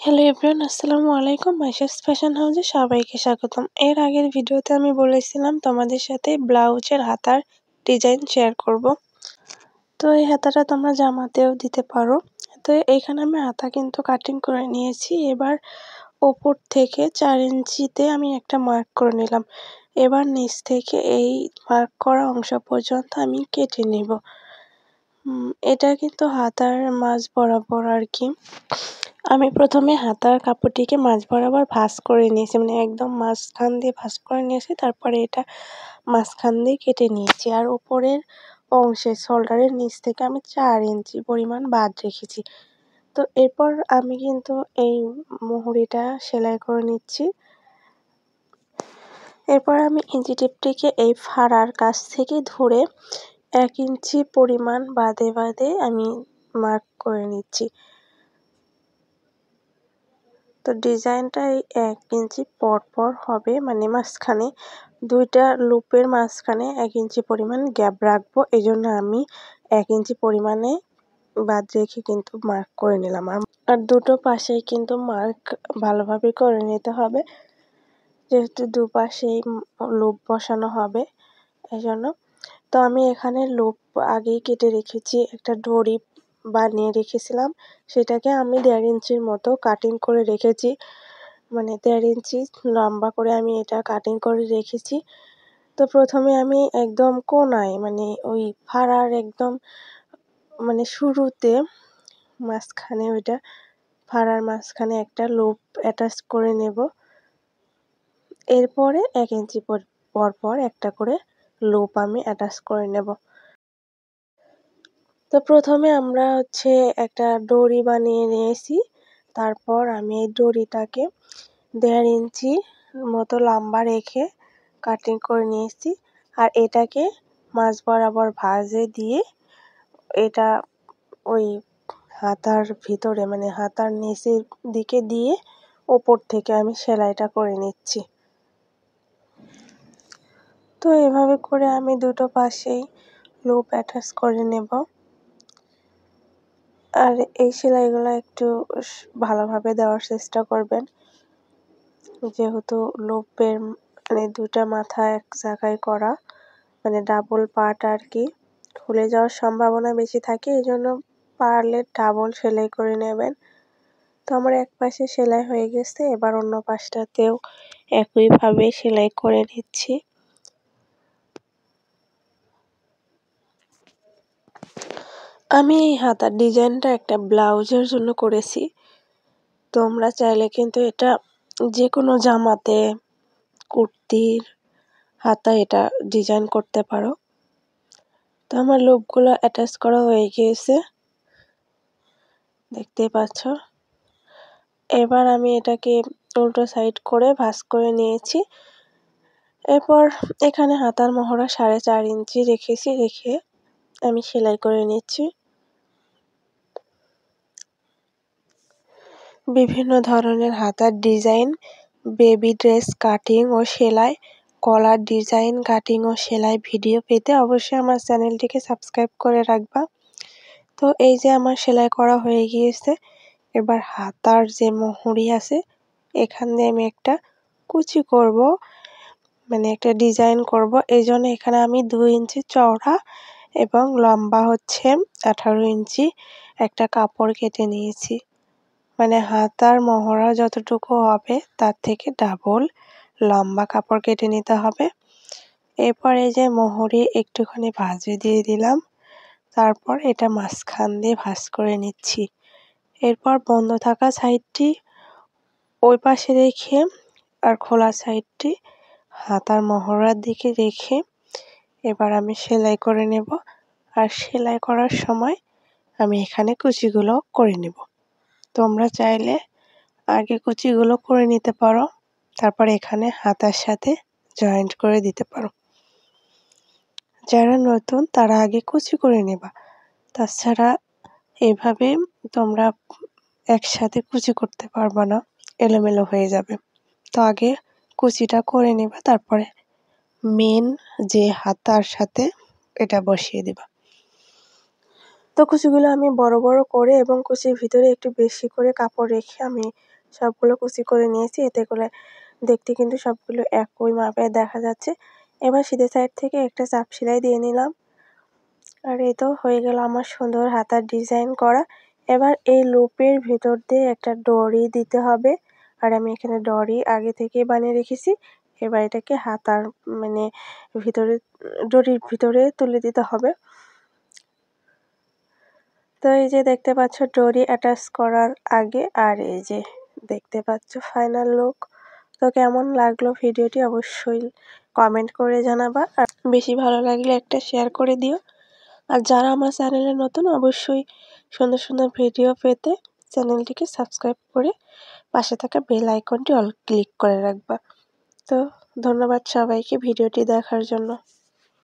Hello everyone, আসসালামু আলাইকুম। Maisha's fashion হাউসে সবাইকে স্বাগতম। এর আগের ভিডিওতে আমি বলেছিলাম তোমাদের সাথে ব্লাউজের হাতার ডিজাইন শেয়ার করব। তো এই হাতাটা তোমরা জামাতেও দিতে পারো। তো এইখানে আমি হাতা কিন্তু কাটিং করে নিয়েছি। এবার ওপর থেকে 4 ইঞ্চিতে আমি একটা মার্ক করে নিলাম। এবার নিচ থেকে এই মার্ক করা অংশ পর্যন্ত আমি কেটে নিব। এটা কিন্তু হাতার মাঝ বরাবর আর কি। আমি প্রথমে হাতার কাপড়টিকে মাঝ বরাবর ভাঁজ করে নিয়েছি, মানে একদম মাঝখান দিয়ে ভাঁজ করে নিয়েছি। তারপরে এটা মাঝখান দিয়ে কেটে নিয়েছি। আর উপরের অংশে শোল্ডারের নিচ থেকে আমি 4 ইঞ্চি পরিমাণ বাদ রেখেছি। তো এরপর আমি কিন্তু এই মুহুরিটা সেলাই করে নিচ্ছি। এরপর আমি ইঞ্চি টেপটিকে এই ফাড়ার কাছ থেকে ধরে 1 ইঞ্চি পরিমাণ বাদে বাদে আমি মার্ক করে নিচ্ছি। তো ডিজাইনটা এই 1 ইঞ্চি পর হবে, মানে মাঝখানে দুইটা লুপের মাঝখানে 1 ইঞ্চি পরিমাণ গ্যাপ রাখবো। এজন্য আমি 1 ইঞ্চি পরিমাণে বাদ রেখে কিন্তু মার্ক করে নিলাম। আর দুটো পাশেই কিন্তু মার্ক ভালোভাবে করে নিতে হবে, যেহেতু দুপাশেই লুপ বসানো হবে এজন্য। তো আমি এখানে লুপ আগেই কেটে রেখেছি, একটা ডরি বানিয়ে রেখেছিলাম। সেটাকে আমি 1.5 ইঞ্চির মতো কাটিং করে রেখেছি, মানে 1.5 ইঞ্চি লম্বা করে আমি এটা কাটিং করে রেখেছি। তো প্রথমে আমি একদম কোণায়, মানে ওই ফাড়ার একদম মানে শুরুতে মাঝখানে ওইটা ফাড়ার মাঝখানে একটা লুপ অ্যাটাচ করে নেব। এরপরে 1 ইঞ্চি পর একটা করে লুপ আমি অ্যাটাচ করে নেব। তো প্রথমে আমরা একটা ডরি বানিয়ে নিয়েছি। তারপর আমি এই ডরিটাকে 1.5 ইঞ্চি মতো লম্বা রেখে কাটিং করে নিয়েছি। আর এটাকে মাঝ বরাবর ভাঁজে দিয়ে এটা ওই হাতার ভিতরে, মানে হাতার নিচের দিকে দিয়ে ওপর থেকে আমি সেলাইটা করে নিচ্ছি। তো এভাবে করে আমি দুটো পাশেই লুপ অ্যাটাচ করে নেব। আর এই সেলাইগুলো একটু ভালোভাবে দেওয়ার চেষ্টা করবেন, যেহেতু লুপের মানে দুটা মাথা এক জায়গায় করা, মানে ডাবল পার্ট আর কি, খুলে যাওয়ার সম্ভাবনা বেশি থাকে। এই জন্য পারলে ডাবল সেলাই করে নেবেন। তো আমার এক পাশে সেলাই হয়ে গেছে, এবার অন্য পাশটাতেও একইভাবে সেলাই করে নিচ্ছি। আমি এই হাতার ডিজাইনটা একটা ব্লাউজের জন্য করেছি। তোমরা চাইলে কিন্তু এটা যে কোনো জামাতে, কুর্তির হাতায় এটা ডিজাইন করতে পারো। তো আমার লুপগুলো অ্যাটাচ করা হয়ে গিয়েছে, দেখতেই পাচ্ছ। এবার আমি এটাকে উল্টো সাইড করে ভাঁজ করে নিয়েছি। এরপর এখানে হাতার মহড়া 4.5 ইঞ্চি রেখেছি, রেখে আমি সেলাই করে নিচ্ছি। বিভিন্ন ধরনের হাতার ডিজাইন, বেবি ড্রেস কাটিং ও সেলাই, কলার ডিজাইন কাটিং ও সেলাই ভিডিও পেতে অবশ্যই আমার চ্যানেলটিকে সাবস্ক্রাইব করে রাখবা। তো এই যে আমার সেলাই করা হয়ে গিয়েছে। এবার হাতার যে মুহুরি আছে এখান দিয়ে আমি একটা কুচি করব, মানে একটা ডিজাইন করব। এই জন্য এখানে আমি 2 ইঞ্চি চওড়া এবং লম্বা 18 ইঞ্চি একটা কাপড় কেটে নিয়েছি। মানে হাতার মহড়া যতটুকু হবে তার থেকে ডাবল লম্বা কাপড় কেটে নিতে হবে। এরপর এই যে মুহুরি একটুখানি ভাঁজে দিয়ে দিলাম। তারপর এটা মাঝখান দিয়ে ভাঁজ করে নিচ্ছি। এরপর বন্ধ থাকা সাইডটি ওই পাশে রেখে আর খোলা সাইডটি হাতার মহড়ার দিকে রেখে এবার আমি সেলাই করে নেব। আর সেলাই করার সময় আমি এখানে কুচিগুলো করে নেব। তোমরা চাইলে আগে কুচিগুলো করে নিতে পারো, তারপর এখানে হাতার সাথে জয়েন্ট করে দিতে পারো। যারা নতুন তারা আগে কুচি করে নেবা, তাছাড়া এভাবে তোমরা একসাথে কুচি করতে পারবা না, এলোমেলো হয়ে যাবে। তো আগে কুচিটা করে নেবা, তারপরে মেন যে হাতার সাথে এটা বসিয়ে দেবা। তো কুচিগুলো আমি বড় বড় করে এবং কুচির ভিতরে একটু বেশি করে কাপড় রেখে আমি সবগুলো কুচি করে নিয়েছি। এতে করে দেখতে কিন্তু সবগুলো একই মাপে দেখা যাচ্ছে। এবার সিধে সাইড থেকে একটা চাপ সেলাই দিয়ে নিলাম। আর এই তো হয়ে গেল আমার সুন্দর হাতার ডিজাইন করা। এবার এই লুপের ভিতর দিয়ে একটা ডরি দিতে হবে। আর আমি এখানে ডরি আগে থেকেই বানিয়ে রেখেছি। এবার এটাকে হাতার মানে ভিতরে ডরির ভিতরে তুলে দিতে হবে। তো এই যে দেখতে পাচ্ছ ডরি অ্যাটাচ করার আগে, আর এই যে দেখতে পাচ্ছ ফাইনাল লুক। তো কেমন লাগলো ভিডিওটি অবশ্যই কমেন্ট করে জানাবা। আর বেশি ভালো লাগলে একটা শেয়ার করে দিও। আর যারা আমার চ্যানেলে নতুন অবশ্যই সুন্দর সুন্দর ভিডিও পেতে চ্যানেলটিকে সাবস্ক্রাইব করে পাশে থাকা বেল আইকনটি অল ক্লিক করে রাখবা। তো ধন্যবাদ সবাইকে ভিডিওটি দেখার জন্য।